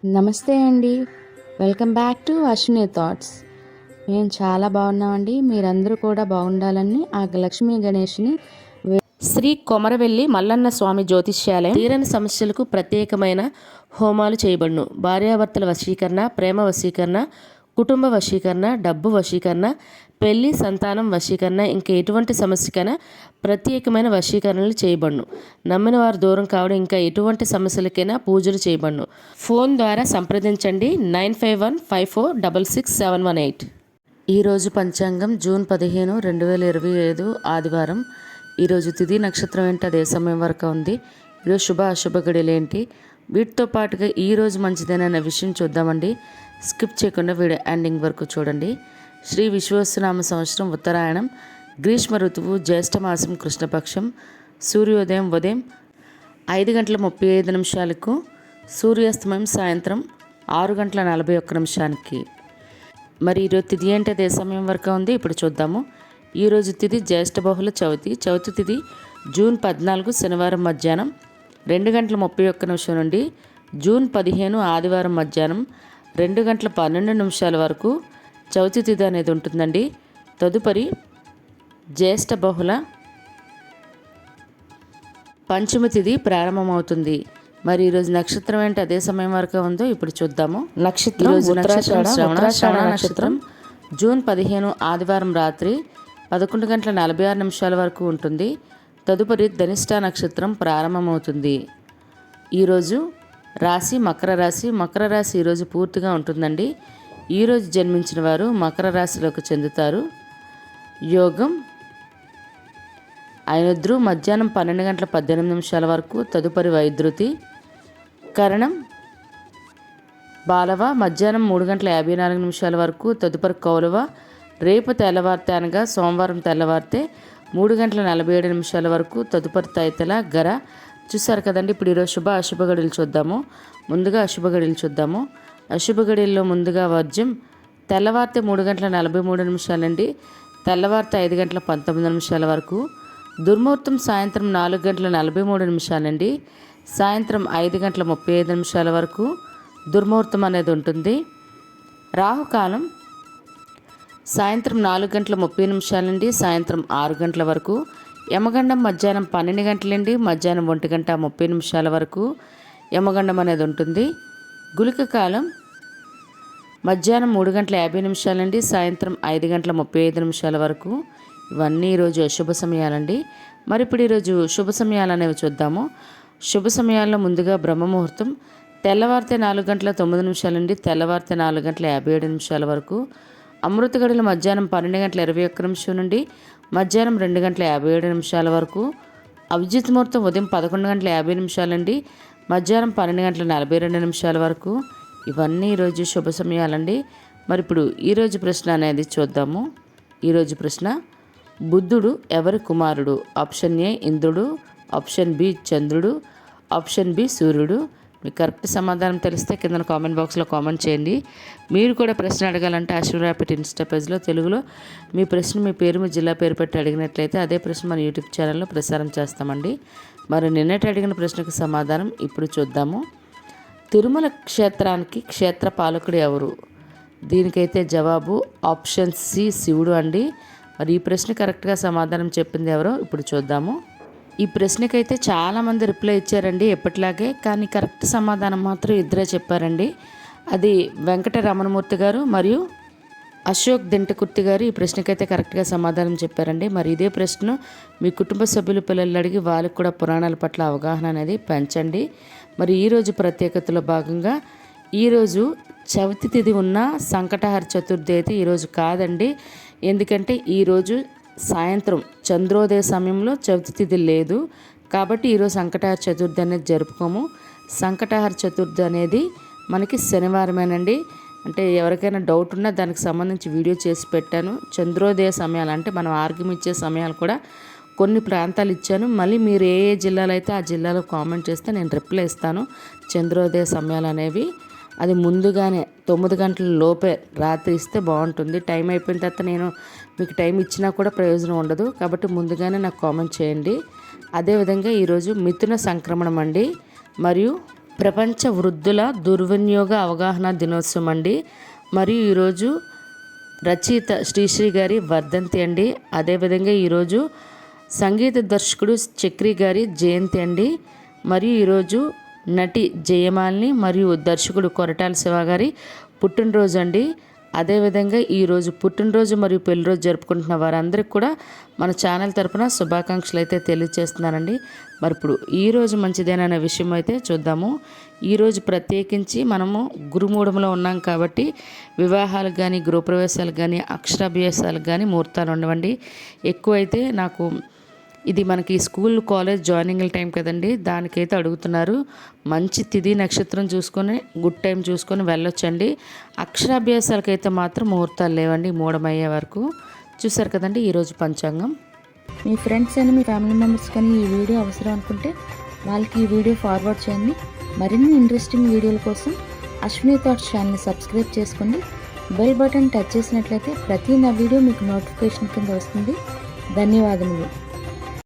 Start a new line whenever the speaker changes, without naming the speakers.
నమస్తే అండి. Welcome back to Ashwini thoughts. మేము చాలా బాగున్నామండి. మీరందరూ కూడా బాగుండాలని ఆ లక్ష్మీ గణేష్ని
శ్రీ కొమరవెల్లి మల్లన్న స్వామి జ్యోతిష్యాలయం తీరని సమస్యలకు ప్రత్యేకమైన హోమాలు చేయబడును. భార్యాభర్తల వశీకరణ, ప్రేమ వశీకరణ, కుటుంబ వశీకరణ, డబ్బు వశీకరణ, పెళ్లి, సంతానం వశీకరణ, ఇంకా ఎటువంటి సమస్యకైనా ప్రత్యేకమైన వశీకరణలు చేయబడును. నమ్మిన వారు దూరం కావడం, ఇంకా ఎటువంటి సమస్యలకైనా పూజలు చేయబడును. ఫోన్ ద్వారా సంప్రదించండి 9515466718. ఈరోజు పంచాంగం జూన్ 15, 2025 ఆదివారం. ఈరోజు తిథి నక్షత్రం ఏంటి, అదే సమయం వరకు ఉంది. ఈరోజు శుభ అశుభ గడియలు ఏంటి, వీటితో పాటుగా ఈరోజు మంచిదేనన్న విషయం చూద్దామండి. స్కిప్ చేయకుండా వీడియో ఎండింగ్ వరకు చూడండి. శ్రీ విశ్వవసునామ సంవత్సరం ఉత్తరాయణం, గ్రీష్మ ఋతువు, జ్యేష్ఠమాసం, కృష్ణపక్షం, సూర్యోదయం ఉదయం 5:35 సూర్యాస్తమయం సాయంత్రం 6:41. మరి ఈరోజు తిథి ఏంటి, అదే సమయం వరకు ఉంది. ఇప్పుడు చూద్దాము. ఈరోజు తిథి జ్యేష్ఠ బహుళ చవితి. చవితి తిథి జూన్ 14 శనివారం మధ్యాహ్నం 2:31 నుండి జూన్ 15 ఆదివారం మధ్యాహ్నం 2:12 వరకు చవితి తిథి అనేది ఉంటుందండి. తదుపరి జ్యేష్ఠ బహుళ పంచమి తిథి ప్రారంభమవుతుంది. మరి ఈరోజు నక్షత్రం ఏంటి, అదే సమయం వరకు ఉందో ఇప్పుడు చూద్దాము. నక్షత్రం శ్రవణ నక్షత్రం జూన్ 15 ఆదివారం రాత్రి 11:46 వరకు ఉంటుంది. తదుపరి ధనిష్ఠ నక్షత్రం ప్రారంభమవుతుంది. ఈరోజు రాశి మకర రాశి. మకర రాశి ఈరోజు పూర్తిగా ఉంటుందండి. ఈరోజు జన్మించిన వారు మకర రాశిలోకి చెందుతారు. యోగం ఐనద్రు మధ్యాహ్నం 12:18 వరకు, తదుపరి వైద్యుతి. కరణం బాలవ మధ్యాహ్నం 3:54 వరకు, తదుపరి కౌలవ. రేపు తెల్లవారితే అనగా సోమవారం తెల్లవారితే 3:47 వరకు, తదుపరి తైతల గర. చూసారు కదండి. ఇప్పుడు ఈరోజు శుభ అశుభ గడియలు చూద్దాము. ముందుగా అశుభ గడియలు చూద్దాము. అశుభ గడియల్లో ముందుగా వర్జ్యం తెల్లవారితే 3:43 నుండి తెల్లవారితే 5:19 వరకు. దుర్ముహూర్తం సాయంత్రం 4:43 నుండి సాయంత్రం 5:35 వరకు దుర్ముహూర్తం అనేది ఉంటుంది. రాహుకాలం సాయంత్రం 4:30 నుండి సాయంత్రం 6 గంటల వరకు. యమగండం మధ్యాహ్నం 12 గంటల నుండి మధ్యాహ్నం 1:30 వరకు యమగండం అనేది ఉంటుంది. గుళిక కాలం మధ్యాహ్నం 3:50 నుండి సాయంత్రం 5:35 వరకు. ఇవన్నీ ఈరోజు అశుభ సమయాలండి. మరి ఇప్పుడు ఈరోజు శుభ సమయాలు అనేవి చూద్దాము. శుభ సమయాల్లో ముందుగా బ్రహ్మముహూర్తం తెల్లవారితే 4:09 నుండి తెల్లవారితే 4:57 వరకు. అమృత గడియలు మధ్యాహ్నం 12:21 నుండి మధ్యాహ్నం 2:57 వరకు. అభిజిత్ ముహూర్తం ఉదయం 11:50 నుండి మధ్యాహ్నం 12:42 వరకు. ఇవన్నీ ఈరోజు శుభ సమయాలండి. మరి ఇప్పుడు ఈరోజు ప్రశ్న అనేది చూద్దాము. ఈరోజు ప్రశ్న, బుద్ధుడు ఎవరి కుమారుడు? ఆప్షన్ ఏ ఇంద్రుడు, ఆప్షన్ బి చంద్రుడు, ఆప్షన్ బి సూర్యుడు. మీకు కరెక్ట్ సమాధానం తెలిస్తే కింద కామెంట్ బాక్స్లో కామెంట్ చేయండి. మీరు కూడా ప్రశ్న అడగాలంటే అశ్విని ర్యాపిడ్ ఇన్స్టా పేజ్లో తెలుగులో మీ ప్రశ్న, మీ పేరు, మీ జిల్లా పేరు పెట్టి అడిగినట్లయితే అదే ప్రశ్న మన యూట్యూబ్ ఛానల్లో ప్రసారం చేస్తామండి. మరి నిన్నటి అడిగిన ప్రశ్నకు సమాధానం ఇప్పుడు చూద్దాము. తిరుమల క్షేత్రానికి క్షేత్ర పాలకుడు ఎవరు? దీనికైతే జవాబు ఆప్షన్ సి శివుడు అండి. మరి ఈ ప్రశ్న కరెక్ట్గా సమాధానం చెప్పింది ఎవరో ఇప్పుడు చూద్దాము. ఈ ప్రశ్నకైతే చాలామంది రిప్లై ఇచ్చారండి ఎప్పటిలాగే, కానీ కరెక్ట్ సమాధానం మాత్రం ఇద్దరే చెప్పారండి. అది వెంకట రమణమూర్తి గారు మరియు అశోక్ దింటకుర్తి గారు ఈ ప్రశ్నకైతే కరెక్ట్గా సమాధానం చెప్పారండి. మరి ఇదే ప్రశ్న మీ కుటుంబ సభ్యులు పిల్లలు అడిగి వాళ్ళకి కూడా పురాణాల పట్ల అవగాహన అనేది పెంచండి. మరి ఈరోజు ప్రత్యేకతలో భాగంగా ఈరోజు చవితి తిథి ఉన్న సంకటహర చతుర్థి అయితే ఈరోజు కాదండి. ఎందుకంటే ఈరోజు సాయంత్రం చంద్రోదయ సమయంలో చవితి తిథి లేదు కాబట్టి ఈరోజు సంకటహర చతుర్థి అనేది జరుపుకోము. సంకటహర చతుర్థి అనేది మనకి శనివారమేనండి. అంటే ఎవరికైనా డౌట్ ఉన్నా దానికి సంబంధించి వీడియో చేసి పెట్టాను. చంద్రోదయ సమయాలు అంటే మనం ఆర్గ్యం ఇచ్చే సమయాలు కూడా కొన్ని ప్రాంతాలు ఇచ్చాను. మళ్ళీ మీరు ఏ ఏ జిల్లాలో అయితే ఆ జిల్లాలో కామెంట్ చేస్తే నేను రిప్లై ఇస్తాను. చంద్రోదయ సమయాలు అనేవి అది ముందుగానే 9 గంటల లోపే రాత్రి ఇస్తే బాగుంటుంది. టైం అయిపోయిన తర్వాత నేను మీకు టైం ఇచ్చినా కూడా ప్రయోజనం ఉండదు కాబట్టి ముందుగానే నాకు కామెంట్ చేయండి. అదేవిధంగా ఈరోజు మిథున సంక్రమణం అండి మరియు ప్రపంచ వృద్ధుల దుర్వినియోగ అవగాహన దినోత్సవం అండి. మరియు ఈరోజు రచయిత శ్రీశ్రీ గారి వర్ధంతి అండి. అదేవిధంగా ఈరోజు సంగీత దర్శకుడు చక్రి గారి జయంతి అండి. మరియు ఈరోజు నటి జయమాలిని మరియు దర్శకుడు కొరటాల శివ గారి పుట్టినరోజు అండి. అదేవిధంగా ఈరోజు పుట్టినరోజు మరియు పెళ్లిరోజు జరుపుకుంటున్న వారందరికీ కూడా మన ఛానల్ తరపున శుభాకాంక్షలు అయితే తెలియజేస్తున్నానండి. మరి ఇప్పుడు ఈరోజు మంచిదేననే విషయం అయితే చూద్దాము. ఈరోజు ప్రత్యేకించి మనము గురుమూఢంలో ఉన్నాం కాబట్టి వివాహాలకు కానీ, గృహప్రవేశాలకు కానీ, అక్షరాభ్యాసాలకు కానీ ముహూర్తాలు ఉండవండి. ఎక్కువైతే నాకు ఇది మనకి స్కూల్ కాలేజ్ జాయినింగ్ టైం కదండి, దానికైతే అడుగుతున్నారు. మంచి తిథి నక్షత్రం చూసుకొని గుడ్ టైం చూసుకొని వెళ్ళొచ్చండి. అక్షరాభ్యాసాలకైతే మాత్రం ముహూర్తాలు లేవండి మూఢమయ్యే వరకు. చూసారు కదండి ఈరోజు పంచాంగం.
మీ ఫ్రెండ్స్ అని మీ ఫ్యామిలీ మెంబర్స్ కానీ ఈ వీడియో అవసరం అనుకుంటే వాళ్ళకి ఈ వీడియో ఫార్వర్డ్ చేయండి. మరిన్ని ఇంట్రెస్టింగ్ వీడియోల కోసం అశ్విని థాట్స్ ఛానల్ని సబ్స్క్రైబ్ చేసుకోండి. బెల్ బటన్ టచ్ చేసినట్లయితే ప్రతి నా వీడియో మీకు నోటిఫికేషన్ కింద వస్తుంది. ధన్యవాదములు.